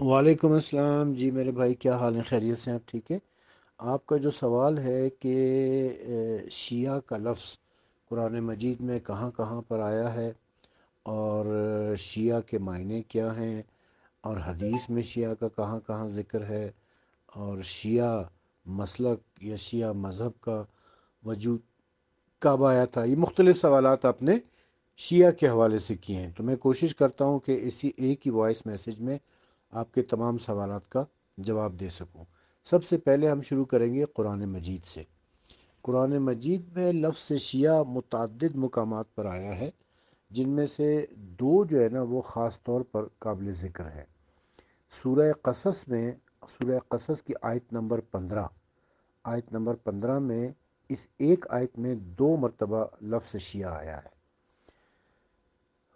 وعلیکم السلام جی میرے بھائی، کیا حال ہیں؟ خیریت سے ہیں آپ؟ ٹھیک ہے؟ آپ کا جو سوال ہے کہ شیعہ کا لفظ قرآن مجید میں کہاں کہاں پر آیا ہے، اور شیعہ کے معنی کیا ہیں، اور حدیث میں شیعہ کا کہاں کہاں ذکر ہے، اور شیعہ مسلک یا شیعہ مذہب کا وجود کب آیا تھا، یہ مختلف سوالات آپ نے شیعہ کے حوالے سے کیے ہیں، تو میں کوشش کرتا ہوں کہ اسی ایک ہی وائس میسج میں آپ کے تمام سوالات کا جواب دے سکوں۔ سب سے پہلے ہم شروع کریں گے قرآن مجید سے۔ قرآن مجید میں لفظ شیعہ متعدد مقامات پر آیا ہے، جن میں سے دو جو ہے نا وہ خاص طور پر قابل ذکر ہے۔ سورہ قصص میں، سورہ قصص کی آیت نمبر 15، آیت نمبر 15 میں اس ایک آیت میں دو مرتبہ لفظ شیعہ آیا ہے۔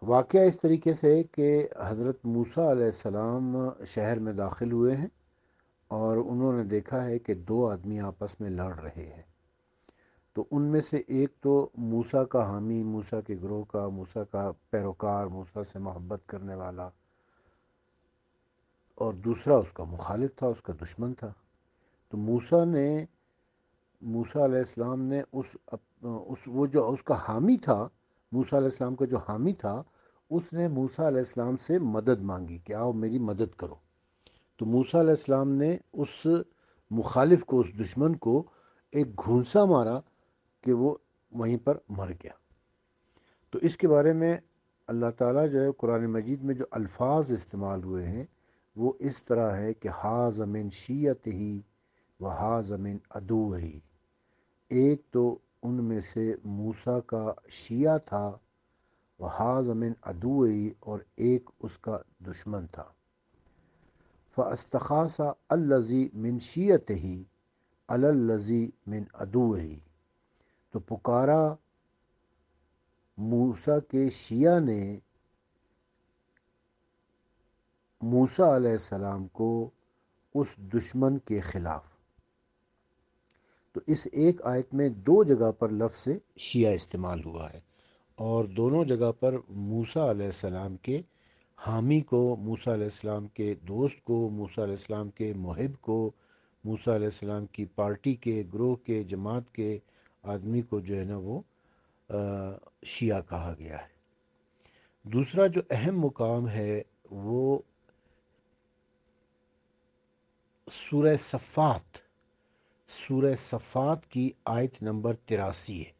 واقعہ اس طریقے سے کہ حضرت موسیٰ علیہ السلام شہر میں داخل ہوئے ہیں، اور انہوں نے دیکھا ہے کہ دو آدمی آپس میں لڑ رہے ہیں۔ تو ان میں سے ایک تو موسیٰ کا حامی، موسیٰ کے گروہ کا، موسیٰ کا پیروکار، موسیٰ سے محبت کرنے والا، اور دوسرا اس کا مخالف تھا، اس کا دشمن تھا۔ تو موسیٰ علیہ السلام نے وہ جو اس کا حامی تھا، موسیٰ علیہ السلام کا جو حامی تھا، اس نے موسیٰ علیہ السلام سے مدد مانگی کہ آؤ میری مدد کرو۔ تو موسیٰ علیہ السلام نے اس مخالف کو، اس دشمن کو ایک گھونسا مارا کہ وہ وہیں پر مر گیا۔ تو اس کے بارے میں اللہ تعالیٰ جو ہے قرآن مجید میں جو الفاظ استعمال ہوئے ہیں وہ اس طرح ہے کہ حاذ من شیعتہ و حاذ من عدوہ۔ ایک تو ان میں سے موسیٰ کا شیعہ تھا، و حاذ من عدوہ، اور ایک اس کا دشمن تھا۔ فاستخاص الذی من شیعتہ علی الذی من عدوہ، تو پکارا موسیٰ کے شیعہ نے موسیٰ علیہ السلام کو اس دشمن کے خلاف۔ تو اس ایک آیت میں دو جگہ پر لفظ شیعہ استعمال ہوا ہے، اور دونوں جگہ پر موسیٰ علیہ السلام کے حامی کو، موسیٰ علیہ السلام کے دوست کو، موسیٰ علیہ السلام کے محب کو، موسیٰ علیہ السلام کی پارٹی کے، گروہ کے، جماعت کے آدمی کو جو ہے نا وہ شیعہ کہا گیا ہے۔ دوسرا جو اہم مقام ہے وہ سورہ صفات، سورہ صفات کی آیت نمبر 83 ہے۔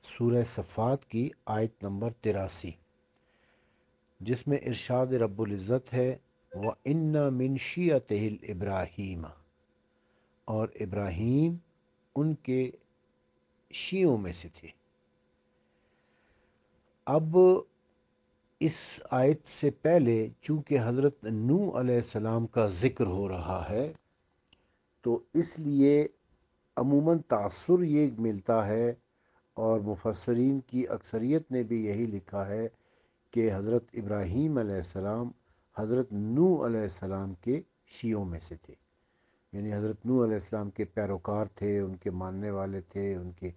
سورہ صفات کی آیت نمبر 83، جس میں ارشاد رب العزت ہے وَإِنَّ مِن شِیَعَتِهِ الْإِبْرَاہِیمَ، اور ابراہیم ان کے شیعوں میں سے تھے۔ اب اس آیت سے پہلے چونکہ حضرت نوح علیہ السلام کا ذکر ہو رہا ہے، تو اس لیے عموماً تأثر یہ ملتا ہے، اور مفسرین کی اکثریت نے بھی یہی لکھا ہے کہ حضرت ابراہیم علیہ السلام حضرت نوح علیہ السلام کے شیعوں میں سے تھے، یعنی حضرت نوح علیہ السلام کے پیروکار تھے، ان کے ماننے والے تھے، ان کے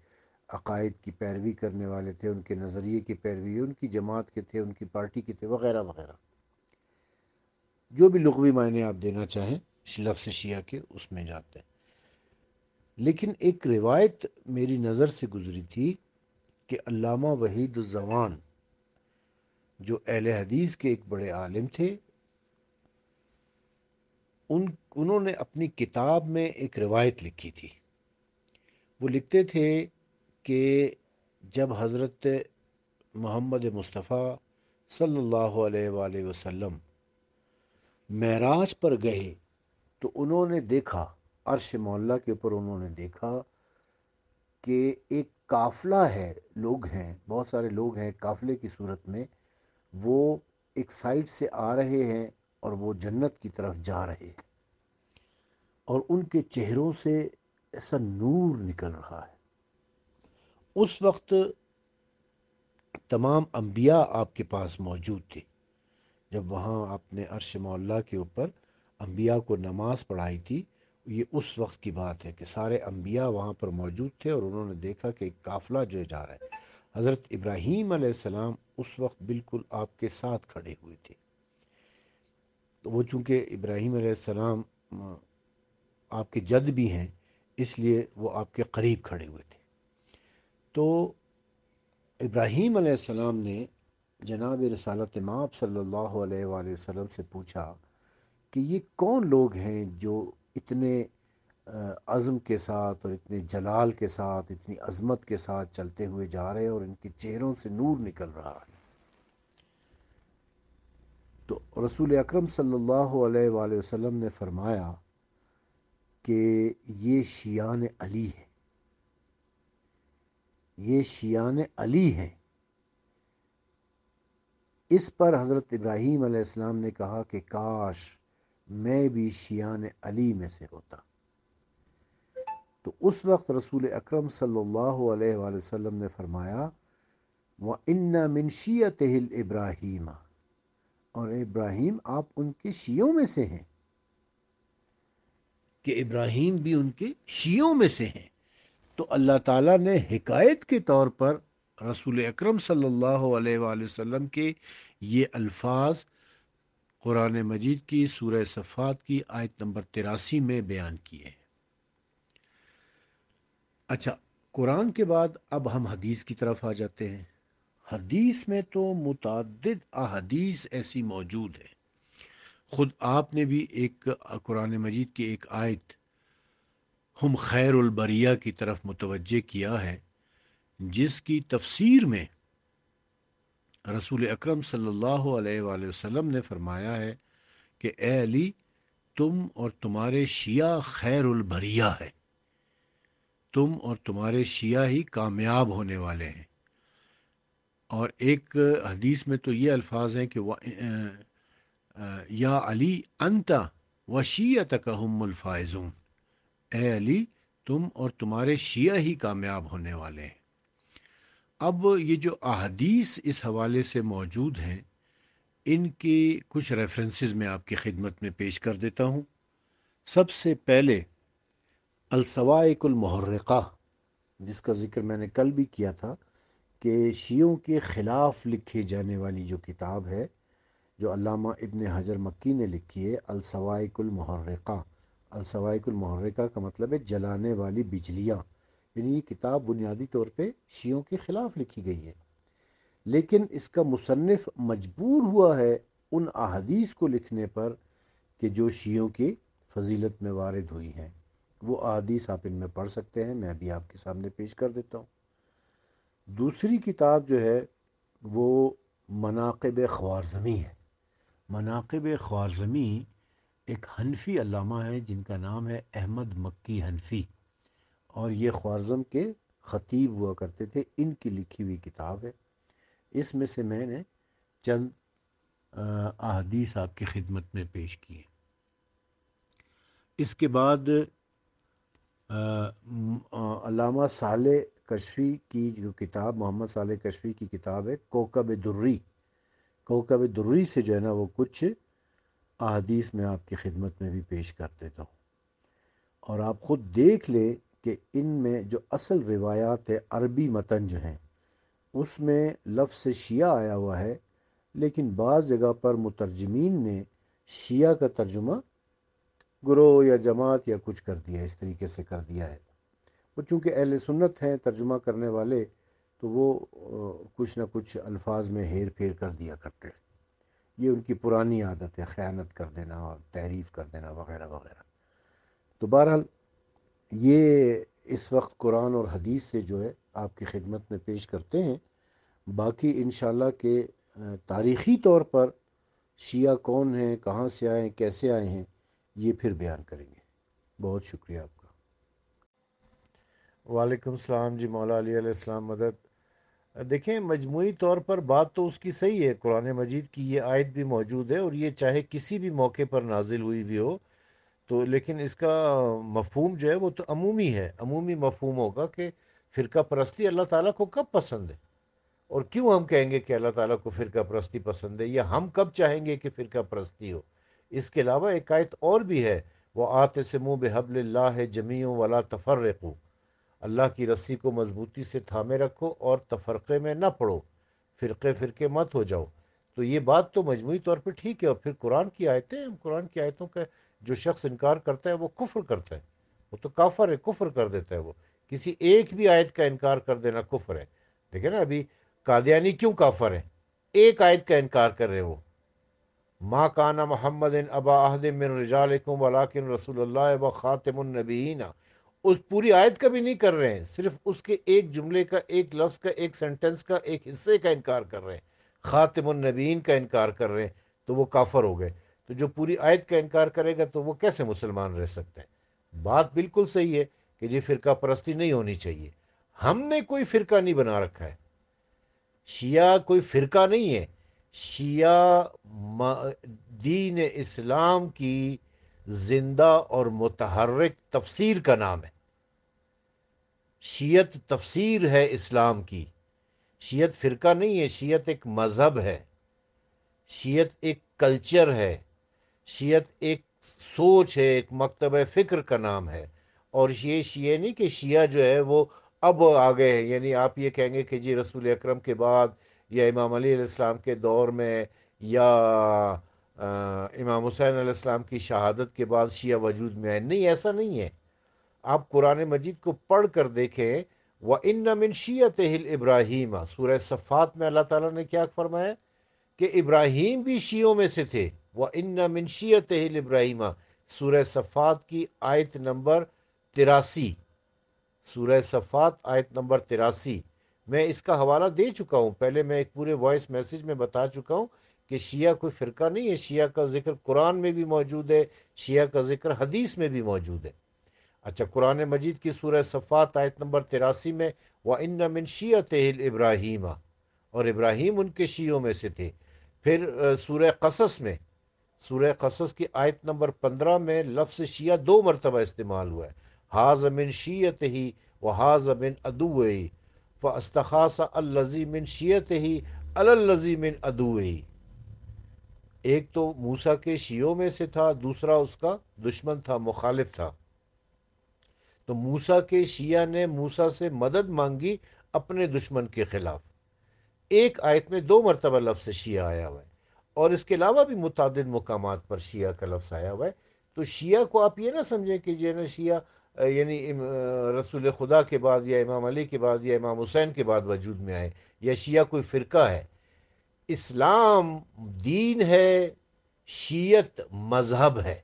عقائد کی پیروی کرنے والے تھے، ان کے نظریے کی پیروی، ان کی جماعت کے تھے، ان کی پارٹی کے تھے، وغیرہ وغیرہ، جو بھی لغوی معنی آپ دینا چاہیں لفظ شیعہ کے اس میں جاتے ہیں۔ لیکن ایک روایت میری نظر سے گزری تھی کہ علامہ وحید الزمان جو اہل حدیث کے ایک بڑے عالم تھے، انہوں نے اپنی کتاب میں ایک روایت لکھی تھی۔ وہ لکھتے تھے کہ جب حضرت محمد مصطفیٰ صلی اللہ علیہ وآلہ وسلم معراج پر گئے تو انہوں نے دیکھا، عرش معلیٰ کے اوپر انہوں نے دیکھا کہ ایک قافلہ ہے، لوگ ہیں، بہت سارے لوگ ہیں قافلے کی صورت میں، وہ ایک سائڈ سے آ رہے ہیں اور وہ جنت کی طرف جا رہے ہیں، اور ان کے چہروں سے ایسا نور نکل رہا ہے۔ اس وقت تمام انبیاء آپ کے پاس موجود تھے، جب وہاں آپ نے عرش معلیٰ کے اوپر انبیاء کو نماز پڑھائی تھی۔ یہ اس وقت کی بات ہے کہ سارے انبیاء وہاں پر موجود تھے، اور انہوں نے دیکھا کہ ایک قافلہ جو جا رہا ہے۔ حضرت ابراہیم علیہ السلام اس وقت بالکل آپ کے ساتھ کھڑے ہوئے تھے۔ تو وہ چونکہ ابراہیم علیہ السلام آپ کے جد بھی ہیں، اس لیے وہ آپ کے قریب کھڑے ہوئے تھے۔ تو ابراہیم علیہ السلام نے جناب رسالت مآب صلی اللہ علیہ وآلہ وسلم سے پوچھا کہ یہ کون لوگ ہیں جو اتنے عزم کے ساتھ اور اتنے جلال کے ساتھ، اتنی عظمت کے ساتھ چلتے ہوئے جا رہے ہیں اور ان کے چہروں سے نور نکل رہا ہے۔ تو رسول اکرم صلی اللہ علیہ وآلہ وسلم نے فرمایا کہ یہ شیعان علی ہیں، یہ شیعان علی ہیں۔ اس پر حضرت ابراہیم علیہ السلام نے کہا کہ کاش میں بھی شیعان علی میں سے ہوتا۔ تو اس وقت رسول اکرم صلی اللہ علیہ وآلہ وسلم نے فرمایا وَإِنَّ مِن شِيَّتِهِ الْإِبْرَاهِيمَ، اور ابراہیم آپ ان کے شیعوں میں سے ہیں، کہ ابراہیم بھی ان کے شیعوں میں سے ہیں۔ تو اللہ تعالیٰ نے حکایت کے طور پر رسول اکرم صلی اللہ علیہ وآلہ وسلم کے یہ الفاظ قرآن مجید کی سورہ صفات کی آیت نمبر 83 میں بیان کیے۔ اچھا، قرآن کے بعد اب ہم حدیث کی طرف آ جاتے ہیں۔ حدیث میں تو متعدد احادیث ایسی موجود ہے۔ خود آپ نے بھی ایک قرآن مجید کی ایک آیت ہم خیر البریہ کی طرف متوجہ کیا ہے، جس کی تفسیر میں رسول اکرم صلی اللہ علیہ وآلہ وسلم نے فرمایا ہے کہ اے علی، تم اور تمہارے شیعہ خیر البریہ ہے، تم اور تمہارے شیعہ ہی کامیاب ہونے والے ہیں۔ اور ایک حدیث میں تو یہ الفاظ ہیں کہ یا علی انت و شیعتک ہم الفائزون، اے علی تم اور تمہارے شیعہ ہی کامیاب ہونے والے ہیں۔ اب یہ جو احادیث اس حوالے سے موجود ہیں، ان کی کچھ ریفرنسز میں آپ کی خدمت میں پیش کر دیتا ہوں۔ سب سے پہلے الصواعق المحرقہ، جس کا ذکر میں نے کل بھی کیا تھا کہ شیعوں کے خلاف لکھی جانے والی جو کتاب ہے، جو علامہ ابن حجر مکی نے لکھی ہے، الصواعق المحرقہ۔ الصواعق المحرقہ کا مطلب ہے جلانے والی بجلیاں، یعنی یہ کتاب بنیادی طور پہ شیعوں کے خلاف لکھی گئی ہے، لیکن اس کا مصنف مجبور ہوا ہے ان احادیث کو لکھنے پر کہ جو شیعوں کی فضیلت میں وارد ہوئی ہیں۔ وہ احادیث آپ ان میں پڑھ سکتے ہیں، میں ابھی آپ کے سامنے پیش کر دیتا ہوں۔ دوسری کتاب جو ہے وہ مناقب خوارزمی ہے۔ مناقب خوارزمی ایک حنفی علامہ ہے جن کا نام ہے احمد مکی حنفی، اور یہ خوارزم کے خطیب ہوا کرتے تھے، ان کی لکھی ہوئی کتاب ہے۔ اس میں سے میں نے چند احادیث آپ کی خدمت میں پیش کیے۔ اس کے بعد علامہ صالح کشفی کی جو کتاب، محمد صالح کشفی کی کتاب ہے کوکب دری، کوکب دری سے جو ہے نا وہ کچھ احادیث میں آپ کی خدمت میں بھی پیش کر دیتا ہوں، اور آپ خود دیکھ لیں کہ ان میں جو اصل روایات ہے، عربی متن جو ہیں، اس میں لفظ شیعہ آیا ہوا ہے، لیکن بعض جگہ پر مترجمین نے شیعہ کا ترجمہ گروہ یا جماعت یا کچھ کر دیا، اس طریقے سے کر دیا ہے۔ وہ چونکہ اہل سنت ہیں ترجمہ کرنے والے، تو وہ کچھ نہ کچھ الفاظ میں ہیر پھیر کر دیا کرتے ہیں۔ یہ ان کی پرانی عادت ہے، خیانت کر دینا اور تحریف کر دینا وغیرہ وغیرہ۔ تو بہرحال یہ اس وقت قرآن اور حدیث سے جو ہے آپ کی خدمت میں پیش کرتے ہیں۔ باقی انشاءاللہ کہ تاریخی طور پر شیعہ کون ہیں، کہاں سے آئے ہیں، کیسے آئے ہیں، یہ پھر بیان کریں گے۔ بہت شکریہ آپ کا۔ وعلیکم السلام جی، مولا علی علیہ السلام مدد۔ دیکھیں، مجموعی طور پر بات تو اس کی صحیح ہے، قرآن مجید کی یہ آیت بھی موجود ہے، اور یہ چاہے کسی بھی موقع پر نازل ہوئی بھی ہو، تو لیکن اس کا مفہوم جو ہے وہ تو عمومی ہے، عمومی مفہوم ہوگا کہ فرقہ پرستی اللہ تعالیٰ کو کب پسند ہے، اور کیوں ہم کہیں گے کہ اللہ تعالیٰ کو فرقہ پرستی پسند ہے، یا ہم کب چاہیں گے کہ فرقہ پرستی ہو۔ اس کے علاوہ ایک آیت اور بھی ہے، وہ آتسموا بحبل اللہ جمیع ولا تفرقوا، اللہ کی رسی کو مضبوطی سے تھامے رکھو اور تفرقے میں نہ پڑو، فرقے فرقے مت ہو جاؤ۔ تو یہ بات تو مجموعی طور پہ ٹھیک ہے. اور پھر قرآن کی آیتیں، قرآن کی آیتوں کا جو شخص انکار کرتا ہے وہ کفر کرتا ہے، وہ تو کافر ہے، کفر کر دیتا ہے. وہ کسی ایک بھی آیت کا انکار کر دینا کفر ہے. دیکھیں نا ابھی قادیانی کیوں کافر ہے؟ ایک آیت کا انکار کر رہے وہ. ما کان محمد ابا احد من رجالکم ولکن رسول اللہ و خاتم النبیین. اس پوری آیت کا بھی نہیں کر رہے ہیں، صرف اس کے ایک جملے کا، ایک لفظ کا، ایک سینٹنس کا، ایک حصے کا انکار کر رہے ہیں، خاتم النبیین کا انکار کر رہے ہیں. تو وہ کافر ہو گئے. تو جو پوری آیت کا انکار کرے گا تو وہ کیسے مسلمان رہ سکتے ہیں؟ بات بالکل صحیح ہے کہ یہ فرقہ پرستی نہیں ہونی چاہیے. ہم نے کوئی فرقہ نہیں بنا رکھا ہے. شیعہ کوئی فرقہ نہیں ہے. شیعہ دین اسلام کی زندہ اور متحرک تفسیر کا نام ہے. شیعت تفسیر ہے اسلام کی. شیعت فرقہ نہیں ہے، شیعت ایک مذہب ہے، شیعت ایک کلچر ہے، شیعت ایک سوچ ہے، ایک مکتبہ فکر کا نام ہے. اور یہ شیعہ نہیں کہ شیعہ جو ہے وہ اب آگئے ہیں. یعنی آپ یہ کہیں گے کہ جی رسول اکرم کے بعد یا امام علی علیہ السلام کے دور میں یا امام حسین علیہ السلام کی شہادت کے بعد شیعہ وجود میں آئے. نہیں، ایسا نہیں ہے. آپ قرآن مجید کو پڑھ کر دیکھیں. وَإِنَّ مِن شِيَّتِهِ الْإِبْرَاهِيمَ، سورہ صفات میں اللہ تعالیٰ نے کیا فرمایا کہ ابراہیم بھی شیعوں میں سے تھے. وَإِنَّ مِن شِيَّتِهِ الْإِبْرَاهِيمَ، سورہ صفات کی آیت نمبر 83. سورہ صفات آیت نمبر 83. میں اس کا حوالہ دے چکا ہوں پہلے، میں ایک پورے وائس میسج میں بتا چکا ہوں کہ شیعہ کوئی فرقہ نہیں ہے. شیعہ کا ذکر قرآن میں بھی موجود ہے، شیعہ کا ذکر حدیث میں بھی موجود ہے. اچھا، قرآن مجید کی سورہ صفات آیت نمبر 83 میں وَإِنَّ مِن شِيَّتِهِ الْإِبْرَاهِيمَ، اور ابراہیم ان کے شیعوں میں سے تھے. پھر سورہ قصص میں، سورہ قصص کی آیت نمبر 15 میں لفظ شیعہ 2 مرتبہ استعمال ہوا ہے. حاذ من شیعتہ وحاذ من عدوہ فاستخاص الذی من شیعتہ علی الذی من عدوہ. ایک تو موسیٰ کے شیعوں میں سے تھا، دوسرا اس کا دشمن تھا، مخالف تھا. تو موسیٰ کے شیعہ نے موسیٰ سے مدد مانگی اپنے دشمن کے خلاف. ایک آیت میں 2 مرتبہ لفظ شیعہ آیا ہوا ہے، اور اس کے علاوہ بھی متعدد مقامات پر شیعہ کا لفظ آیا ہوا ہے. تو شیعہ کو آپ یہ نہ سمجھیں کہ جو ہے نا شیعہ یعنی رسول خدا کے بعد یا امام علی کے بعد یا امام حسین کے بعد وجود میں آئے، یا شیعہ کوئی فرقہ ہے. اسلام دین ہے، شیعت مذہب ہے.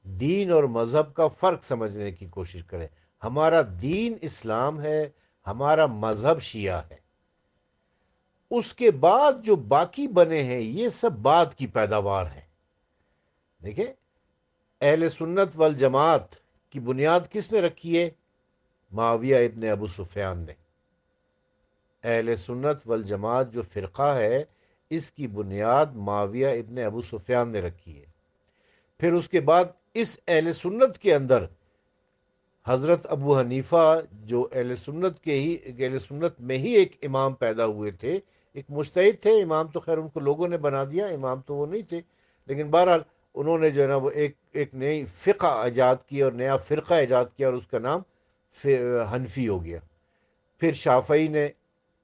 دین اور مذہب کا فرق سمجھنے کی کوشش کریں. ہمارا دین اسلام ہے، ہمارا مذہب شیعہ ہے. اس کے بعد جو باقی بنے ہیں یہ سب بعد کی پیداوار ہے. دیکھیں، اہل سنت والجماعت کی بنیاد کس نے رکھی ہے؟ معاویہ ابن ابو سفیان نے. اہل سنت والجماعت جو فرقہ ہے اس کی بنیاد معاویہ ابن ابو سفیان نے رکھی ہے. پھر اس کے بعد اس اہل سنت کے اندر حضرت ابو حنیفہ جو اہل سنت میں ہی ایک امام پیدا ہوئے تھے، ایک مجتہد تھے. امام تو خیر ان کو لوگوں نے بنا دیا، امام تو وہ نہیں تھے. لیکن بہرحال انہوں نے جو ہے نا وہ ایک نئی فقہ ایجاد کی اور نیا فرقہ ایجاد کیا، اور اس کا نام حنفی ہو گیا. پھر شافعی نے،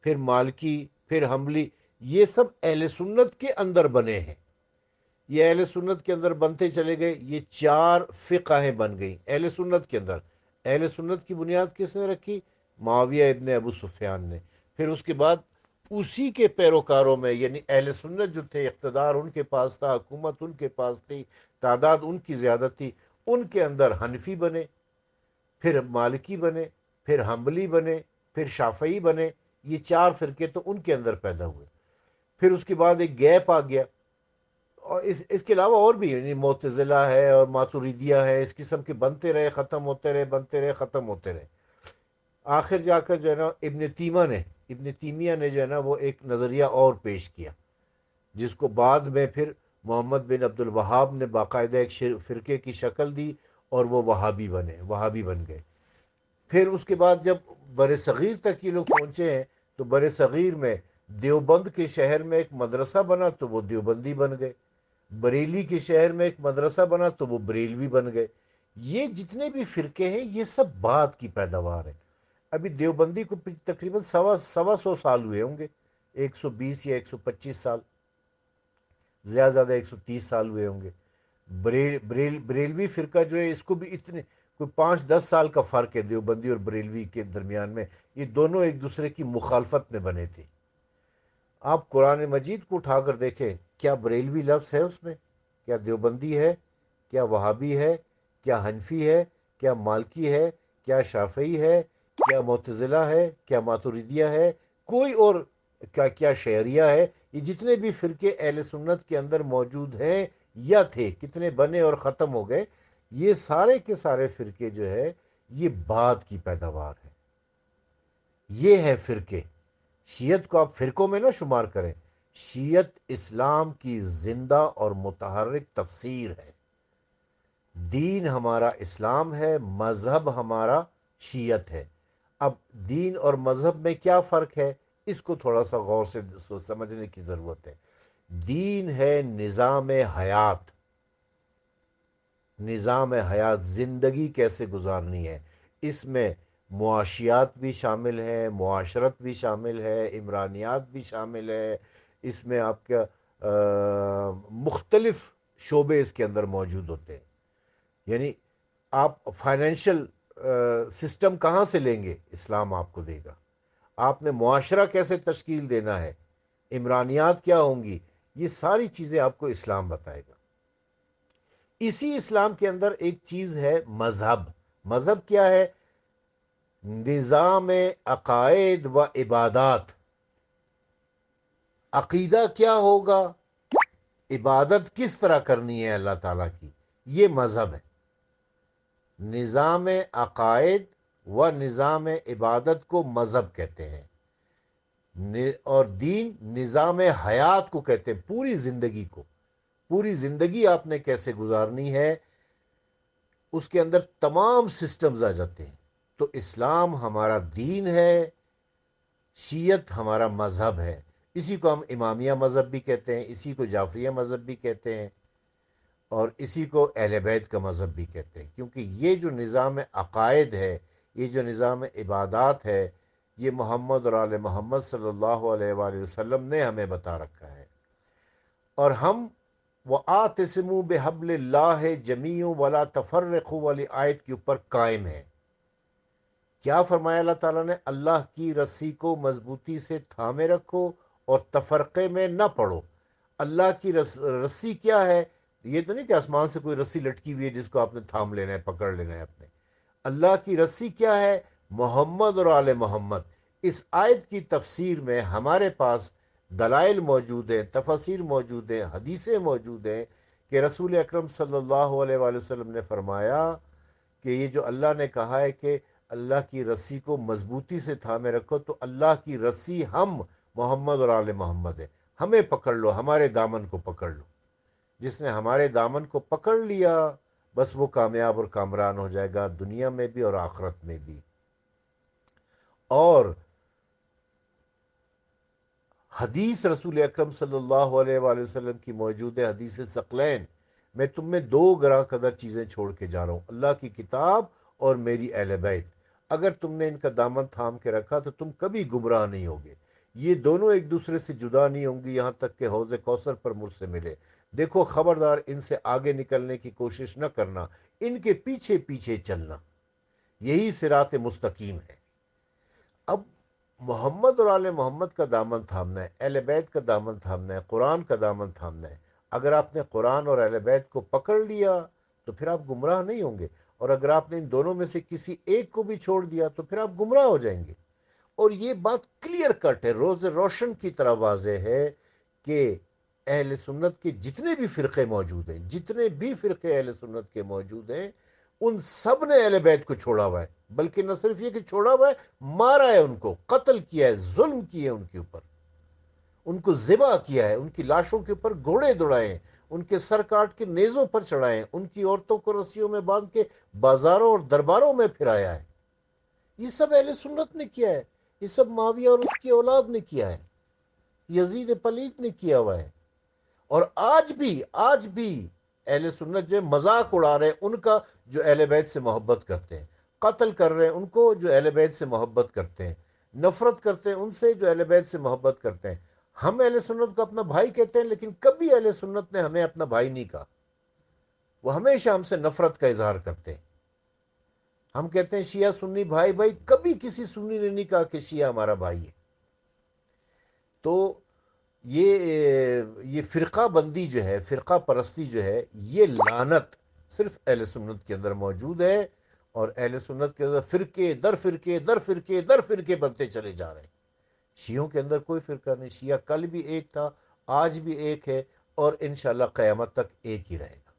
پھر مالکی، پھر حنبلی. یہ سب اہل سنت کے اندر بنے ہیں. یہ اہل سنت کے اندر بنتے چلے گئے. یہ 4 فقہیں بن گئیں اہل سنت کے اندر. اہل سنت کی بنیاد کس نے رکھی؟ معاویہ ابن ابو سفیان نے. پھر اس کے بعد اسی کے پیروکاروں میں، یعنی اہل سنت جو تھے، اقتدار ان کے پاس تھا، حکومت ان کے پاس تھی، تعداد ان کی زیادہ تھی، ان کے اندر حنفی بنے، پھر مالکی بنے، پھر حنبلی بنے، پھر شافعی بنے. یہ 4 فرقے تو ان کے اندر پیدا ہوئے. پھر اس کے بعد ایک گیپ آ گیا. اور اس کے علاوہ اور بھی، یعنی معتزلہ ہے اور ماتوریدیہ ہے، اس قسم کے بنتے رہے، ختم ہوتے رہے، بنتے رہے، ختم ہوتے رہے. آخر جا کر جو ہے نا ابن تیمیہ نے جو ہے نا وہ ایک نظریہ اور پیش کیا، جس کو بعد میں پھر محمد بن عبد الوہاب نے باقاعدہ ایک فرقے کی شکل دی، اور وہ وہابی بن گئے. پھر اس کے بعد جب بر صغیر تک یہ لوگ پہنچے ہیں تو بر صغیر میں دیوبند کے شہر میں ایک مدرسہ بنا تو وہ دیوبندی بن گئے. بریلی کے شہر میں ایک مدرسہ بنا تو وہ بریلوی بن گئے. یہ جتنے بھی فرقے ہیں یہ سب بعد کی پیداوار ہے. ابھی دیوبندی کو تقریباً سوا سو سال ہوئے ہوں گے 120 یا 125 سال، زیادہ زیادہ 130 سال ہوئے ہوں گے۔ بریلوی فرقہ جو ہے اس کو بھی اتنے کوئی 5-10 سال کا فرق ہے دیوبندی اور بریلوی کے درمیان میں، یہ دونوں ایک دوسرے کی مخالفت میں بنے تھے۔ آپ قرآن مجید کو اٹھا کر دیکھیں، کیا بریلوی لفظ ہے اس میں؟ کیا دیوبندی ہے؟ کیا وہابی ہے؟ کیا حنفی ہے؟ کیا مالکی ہے؟ کیا شافعی ہے؟ کیا معتزلہ ہے؟ کیا ماتریدیہ ہے؟ کوئی اور کیا شعریہ ہے؟ یہ جتنے بھی فرقے اہل سنت کے اندر موجود ہیں یا تھے، کتنے بنے اور ختم ہو گئے، یہ سارے کے سارے فرقے جو ہے یہ بعد کی پیداوار ہے۔ یہ ہے فرقے۔ شیعت کو آپ فرقوں میں نہ شمار کریں، شیعت اسلام کی زندہ اور متحرک تفسیر ہے۔ دین ہمارا اسلام ہے، مذہب ہمارا شیعت ہے۔ اب دین اور مذہب میں کیا فرق ہے، اس کو تھوڑا سا غور سے سمجھنے کی ضرورت ہے۔ دین ہے نظام حیات، نظام حیات، زندگی کیسے گزارنی ہے۔ اس میں معاشیات بھی شامل ہے، معاشرت بھی شامل ہے، عمرانیات بھی شامل ہے۔ اس میں آپ کا مختلف شعبے اس کے اندر موجود ہوتے ہیں۔ یعنی آپ فائنینشل سسٹم کہاں سے لیں گے، اسلام آپ کو دے گا۔ آپ نے معاشرہ کیسے تشکیل دینا ہے، عمرانیات کیا ہوں گی، یہ ساری چیزیں آپ کو اسلام بتائے گا۔ اسی اسلام کے اندر ایک چیز ہے مذہب۔ مذہب کیا ہے؟ نظام عقائد و عبادات۔ عقیدہ کیا ہوگا، عبادت کس طرح کرنی ہے اللہ تعالیٰ کی، یہ مذہب ہے۔ نظام عقائد و نظام عبادت کو مذہب کہتے ہیں، اور دین نظام حیات کو کہتے ہیں، پوری زندگی کو۔ پوری زندگی آپ نے کیسے گزارنی ہے، اس کے اندر تمام سسٹمز آ جاتے ہیں۔ تو اسلام ہمارا دین ہے، شیعت ہمارا مذہب ہے۔ اسی کو ہم امامیہ مذہب بھی کہتے ہیں، اسی کو جعفریہ مذہب بھی کہتے ہیں، اور اسی کو اہل بیت کا مذہب بھی کہتے ہیں، کیونکہ یہ جو نظام عقائد ہے، یہ جو نظام عبادات ہے، یہ محمد اور آل محمد صلی اللہ علیہ وآلہ وسلم نے ہمیں بتا رکھا ہے۔ اور ہم وَآتَصِمُوا بِحَبْلِ اللَّهِ جَمِيعًا وَلَا تَفَرَّقُوا والی آیت کے اوپر قائم ہے۔ کیا فرمایا اللہ تعالیٰ نے؟ اللہ کی رسی کو مضبوطی سے تھامے رکھو اور تفرقے میں نہ پڑو۔ اللہ کی رسی کیا ہے؟ یہ تو نہیں کہ آسمان سے کوئی رسی لٹکی ہوئی ہے جس کو آپ نے تھام لینا ہے، پکڑ لینا ہے اپنے۔ اللہ کی رسی کیا ہے؟ محمد اور آل محمد۔ اس آیت کی تفسیر میں ہمارے پاس دلائل موجود ہیں، تفاسیر موجود ہیں، حدیثیں موجود ہیں کہ رسول اکرم صلی اللہ علیہ وآلہ وسلم نے فرمایا کہ یہ جو اللہ نے کہا ہے کہ اللہ کی رسی کو مضبوطی سے تھامے رکھو، تو اللہ کی رسی ہم محمد اور آل محمد ہیں۔ ہمیں پکڑ لو، ہمارے دامن کو پکڑ لو۔ جس نے ہمارے دامن کو پکڑ لیا بس وہ کامیاب اور کامران ہو جائے گا، دنیا میں بھی اور آخرت میں بھی۔ اور حدیث رسول اکرم صلی اللہ علیہ وآلہ وسلم کی موجود ہے، حدیث ثقلین، میں تم میں 2 گراں قدر چیزیں چھوڑ کے جا رہا ہوں، اللہ کی کتاب اور میری اہل بیت۔ اگر تم نے ان کا دامن تھام کے رکھا تو تم کبھی گمراہ نہیں ہوگے۔ یہ دونوں ایک دوسرے سے جدا نہیں ہوں گی یہاں تک کہ حوض کوثر پر مجھ سے ملے۔ دیکھو خبردار ان سے آگے نکلنے کی کوشش نہ کرنا، ان کے پیچھے پیچھے چلنا، یہی صراط مستقیم ہے۔ اب محمد اور آل محمد کا دامن تھامنا ہے، اہل بیت کا دامن تھامنا ہے، قرآن کا دامن تھامنا ہے۔ اگر آپ نے قرآن اور اہل بیت کو پکڑ لیا تو پھر آپ گمراہ نہیں ہوں گے، اور اگر آپ نے ان دونوں میں سے کسی ایک کو بھی چھوڑ دیا تو پھر آپ گمراہ ہو جائیں گے۔ اور یہ بات کلیئر کٹ ہے، روز روشن کی طرح واضح ہے کہ اہل سنت کے جتنے بھی فرقے موجود ہیں، جتنے بھی فرقے اہل سنت کے موجود ہیں، ان سب نے اہل بیت کو چھوڑا ہوا ہے۔ بلکہ نہ صرف یہ کہ چھوڑا ہوا ہے، مارا ہے، ان کو قتل کیا ہے، ظلم کیے ان کے اوپر، ان کو ذبح کیا ہے، ان کی لاشوں کے اوپر گھوڑے دوڑائے ہیں، ان کے سر کاٹ کے نیزوں پر چڑھائے ہیں، ان کی عورتوں کو رسیوں میں باندھ کے بازاروں اور درباروں میں پھرایا ہے۔ یہ سب اہل سنت نے کیا ہے، یہ سب معاویہ اور اس کی اولاد نے کیا ہے، یزید پلیت نے کیا ہوا ہے۔ اور آج بھی اہل سنت جو مذاق اڑا رہے ہیں ان کا، جو اہل بیت سے محبت کرتے ہیں، قتل کر رہے ہیں ان کو جو اہل بیت سے محبت کرتے ہیں، نفرت کرتے ہیں ان سے جو اہل بیت سے محبت کرتے ہیں۔ ہم اہل سنت کو اپنا بھائی کہتے ہیں، لیکن کبھی اہل سنت نے ہمیں اپنا بھائی نہیں کہا، وہ ہمیشہ ہم سے نفرت کا اظہار کرتے ہیں۔ ہم کہتے ہیں شیعہ سنی بھائی بھائی، کبھی کسی سنی نے نہیں کہا کہ شیعہ ہمارا بھائی ہے۔ تو یہ فرقہ بندی جو ہے، فرقہ پرستی جو ہے، یہ لعنت صرف اہل سنت کے اندر موجود ہے، اور اہل سنت کے اندر فرقے در فرقے در فرقے در فرقے بنتے چلے جا رہے ہیں۔ شیعوں کے اندر کوئی فرقہ نہیں، شیعہ کل بھی ایک تھا، آج بھی ایک ہے، اور انشاءاللہ قیامت تک ایک ہی رہے گا۔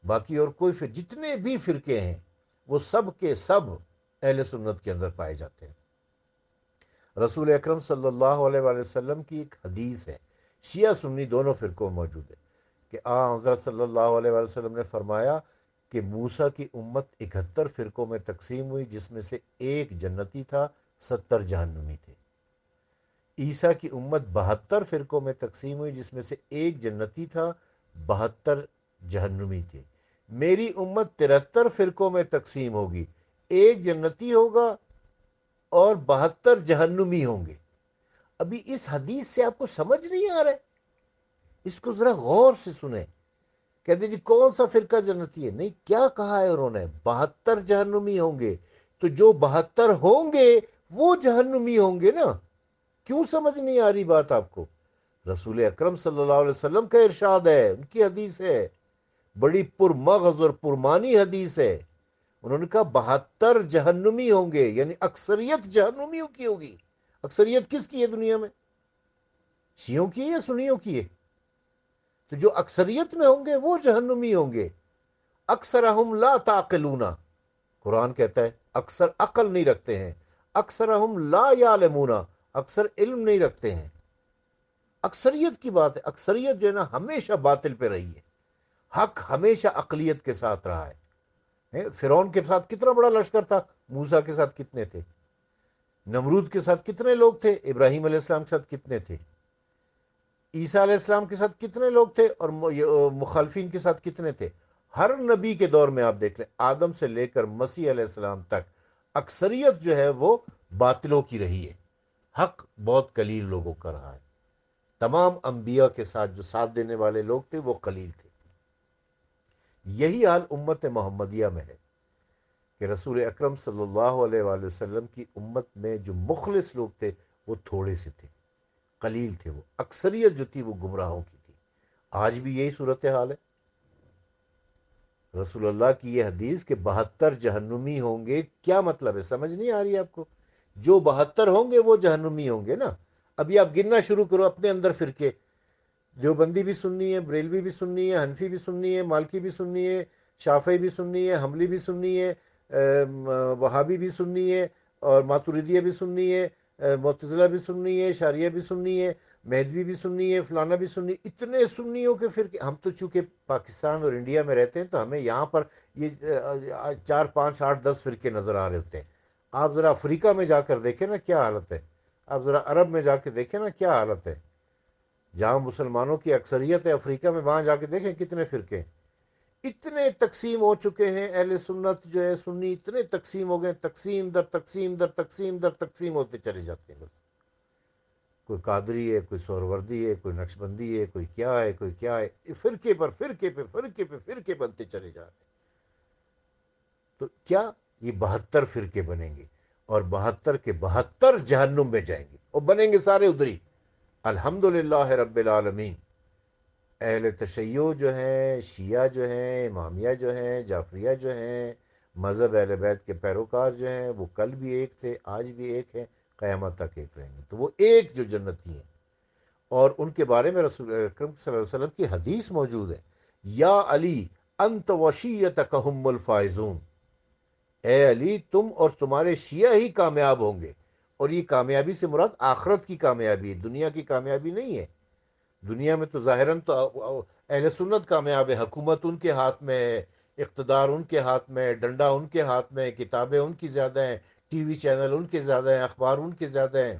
باقی اور کوئی جتنے بھی فرقے ہیں وہ سب کے سب اہل سنت کے اندر پائے جاتے ہیں۔ رسول اکرم صلی اللہ علیہ وآلہ وسلم کی ایک حدیث ہے، شیعہ سنی دونوں فرقوں میں موجود ہے، کہ حضرت صلی اللہ علیہ وآلہ وسلم نے فرمایا کہ موسیٰ کی امت 71 فرقوں میں تقسیم ہوئی، جس میں سے ایک جنتی تھا، 70 جہنمی تھے۔ عیسیٰ کی امت 72 فرقوں میں تقسیم ہوئی، جس میں سے ایک جنتی تھا، 72 جہنمی تھے۔ میری امت 73 فرقوں میں تقسیم ہوگی، ایک جنتی ہوگا اور 72 جہنمی ہوں گے۔ ابھی اس حدیث سے آپ کو سمجھ نہیں آ رہا ہے؟ اس کو ذرا غور سے سنیں۔ کہتے جی کون سا فرقہ جنتی ہے؟ نہیں، کیا کہا ہے انہوں نے؟ 72 جہنمی ہوں گے۔ تو جو 72 ہوں گے وہ جہنمی ہوں گے نا۔ کیوں سمجھ نہیں آ رہی بات آپ کو؟ رسول اکرم صلی اللہ علیہ وسلم کا ارشاد ہے، ان کی حدیث ہے، بڑی پرمغز اور پرمانی حدیث ہے۔ انہوں نے کہا 72 جہنمی ہوں گے، یعنی اکثریت جہنمیوں کی ہوگی۔ اکثریت کس کی ہے دنیا میں؟ شیعوں کی ہے یا سنیوں کی ہے؟ تو جو اکثریت میں ہوں گے وہ جہنمی ہوں گے۔ اکثرہم لا تعقلون، قرآن کہتا ہے اکثر عقل نہیں رکھتے ہیں۔ اکثرہم لا یعلمون، اکثر علم نہیں رکھتے ہیں۔ اکثریت کی بات ہے، اکثریت جو ہے نا ہمیشہ باطل پہ رہی ہے، حق ہمیشہ اقلیت کے ساتھ رہا ہے۔ فرعون کے ساتھ کتنا بڑا لشکر تھا، موسیٰ کے ساتھ کتنے تھے؟ نمرود کے ساتھ کتنے لوگ تھے؟ ابراہیم علیہ السلام کے ساتھ کتنے تھے؟ عیسیٰ علیہ السلام کے ساتھ کتنے لوگ تھے؟ اور مخالفین کے ساتھ کتنے تھے؟ ہر نبی کے دور میں آپ دیکھ لیں، آدم سے لے کر مسیح علیہ السلام تک اکثریت جو ہے وہ باطلوں کی رہی ہے، حق بہت قلیل لوگوں کا رہا ہے۔ تمام انبیاء کے ساتھ جو ساتھ دینے والے لوگ تھے وہ قلیل تھے۔ یہی حال امت محمدیہ میں ہے کہ رسول اکرم صلی اللہ علیہ وآلہ وسلم کی امت میں جو مخلص لوگ تھے وہ تھوڑے سے تھے، قلیل تھے، وہ اکثریت جو تھی وہ گمراہوں کی تھی۔ آج بھی یہی صورتحال ہے۔ رسول اللہ کی یہ حدیث کہ 72 جہنمی ہوں گے، کیا مطلب ہے؟ سمجھ نہیں آ رہی ہے آپ کو؟ جو 72 ہوں گے وہ جہنمی ہوں گے نا۔ ابھی آپ گننا شروع کرو اپنے اندر فرقے، دیوبندی بھی سننی ہے، بریلوی بھی سننی ہے، حنفی بھی سننی ہے، مالکی بھی سننی ہے، شافعی بھی سننی ہے، حنبلی بھی سننی ہے، وہابی بھی سننی ہے، اور ماتریدیہ بھی سننی ہے، معتزلہ بھی سننی ہے، شاریہ بھی سننی ہے، مہدوی بھی سننی ہے، فلانا بھی سننی، اتنے سنیوں کے فرقے۔ ہم تو چونکہ پاکستان اور انڈیا میں رہتے ہیں تو ہمیں یہاں پر یہ 4 5 8 10 فرقے نظر آ رہے ہوتے ہیں۔ آپ ذرا افریقہ میں جا کر دیکھیں نا کیا حالت ہے، آپ ذرا عرب میں جا کے دیکھیں نا کیا حالت ہے، جہاں مسلمانوں کی اکثریت ہے افریقہ میں، وہاں جا کے دیکھیں کتنے فرقے ہیں۔ اتنے تقسیم ہو چکے ہیں، اہل سنت جو ہے سنی اتنے تقسیم ہو گئے، تقسیم در تقسیم در تقسیم در تقسیم ہوتے چلے جاتے ہیں۔ بس کوئی قادری ہے، کوئی سہروردی ہے، کوئی نقشبندی ہے، کوئی کیا ہے، کوئی کیا ہے، فرقے پر فرقے پہ فرقے پہ فرقے بنتے چلے جا رہے ہیں۔ تو کیا یہ 72 فرقے بنیں گے، اور 72 کے 72 جہنم میں جائیں گے، اور بنیں گے سارے ادھری۔ الحمدللہ رب العالمین۔ اہل تشیع جو ہیں، شیعہ جو ہیں، امامیہ جو ہیں، جعفریہ جو ہیں، مذہب اہل بیت کے پیروکار جو ہیں، وہ کل بھی ایک تھے، آج بھی ایک ہیں، قیامت تک ایک رہیں گے۔ تو وہ ایک جو جنتی ہیں، اور ان کے بارے میں رسول اکرم صلی اللہ علیہ وسلم کی حدیث موجود ہے، یا علی انت وشیتک هم الفائزون، اے علی تم اور تمہارے شیعہ ہی کامیاب ہوں گے۔ اور یہ کامیابی سے مراد آخرت کی کامیابی ہے، دنیا کی کامیابی نہیں ہے۔ دنیا میں تو ظاہراً تو اہل سنت کامیاب ہے، حکومت ان کے ہاتھ میں ہے، اقتدار ان کے ہاتھ میں ہے، ڈنڈا ان کے ہاتھ میں ہے، کتابیں ان کی زیادہ ہیں، ٹی وی چینل ان کے زیادہ ہیں، اخبار ان کے زیادہ ہیں،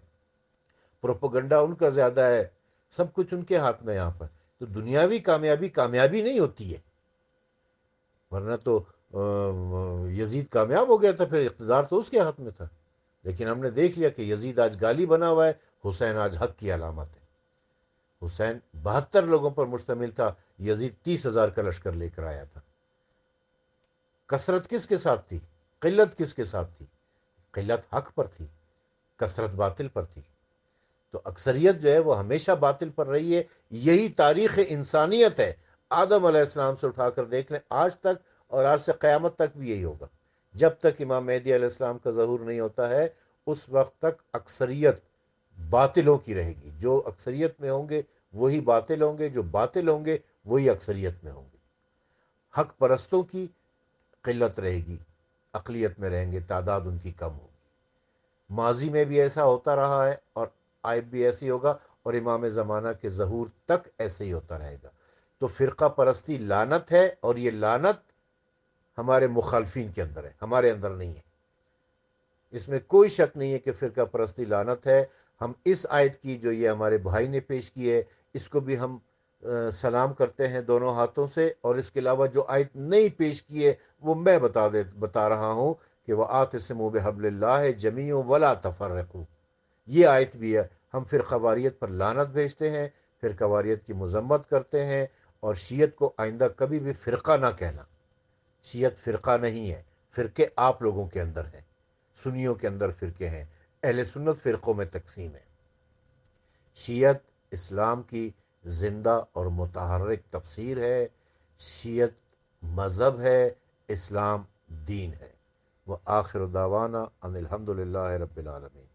پروپوگنڈا ان کا زیادہ ہے، سب کچھ ان کے ہاتھ میں یہاں پر۔ تو دنیاوی کامیابی کامیابی نہیں ہوتی ہے، ورنہ تو یزید کامیاب ہو گیا تھا، پھر اقتدار تو اس کے ہاتھ میں تھا۔ لیکن ہم نے دیکھ لیا کہ یزید آج گالی بنا ہوا ہے، حسین آج حق کی علامت ہے۔ حسین 72 لوگوں پر مشتمل تھا، یزید 30,000 کا لشکر لے کر آیا تھا۔ کثرت کس کے ساتھ تھی؟ قلت کس کے ساتھ تھی؟ قلت حق پر تھی، کثرت باطل پر تھی۔ تو اکثریت جو ہے وہ ہمیشہ باطل پر رہی ہے، یہی تاریخ انسانیت ہے۔ آدم علیہ السلام سے اٹھا کر دیکھ لیں آج تک، اور آج سے قیامت تک بھی یہی ہوگا۔ جب تک امام مہدی علیہ السلام کا ظہور نہیں ہوتا ہے اس وقت تک اکثریت باطلوں کی رہے گی۔ جو اکثریت میں ہوں گے وہی باطل ہوں گے، جو باطل ہوں گے وہی اکثریت میں ہوں گے۔ حق پرستوں کی قلت رہے گی، اقلیت میں رہیں گے، تعداد ان کی کم ہوگی۔ ماضی میں بھی ایسا ہوتا رہا ہے اور آئب بھی ایسے ہی ہوگا، اور امام زمانہ کے ظہور تک ایسے ہی ہوتا رہے گا۔ تو فرقہ پرستی لعنت ہے، اور یہ لعنت ہمارے مخالفین کے اندر ہے، ہمارے اندر نہیں ہے۔ اس میں کوئی شک نہیں ہے کہ فرقہ پرستی لعنت ہے۔ ہم اس آیت کی جو یہ ہمارے بھائی نے پیش کی ہے اس کو بھی ہم سلام کرتے ہیں دونوں ہاتھوں سے، اور اس کے علاوہ جو آیت نہیں پیش کی ہے وہ میں بتا رہا ہوں کہ وَاعْتَصِمُوا بِحَبْلِ اللَّهِ جَمِيعًا وَلَا تَفَرَّقُوا۔ یہ آیت بھی ہے۔ ہم فرقہ واریت پر لعنت بھیجتے ہیں، فرقہ واریت کی مذمت کرتے ہیں، اور شیعت کو آئندہ کبھی بھی فرقہ نہ کہنا۔ شیعت فرقہ نہیں ہے، فرقے آپ لوگوں کے اندر ہیں۔ سنیوں کے اندر فرقے ہیں، اہل سنت فرقوں میں تقسیم ہے۔ شیعت اسلام کی زندہ اور متحرک تفسیر ہے، شیعت مذہب ہے، اسلام دین ہے۔ وآخر دعوانا ان الحمد للہ رب العالمین۔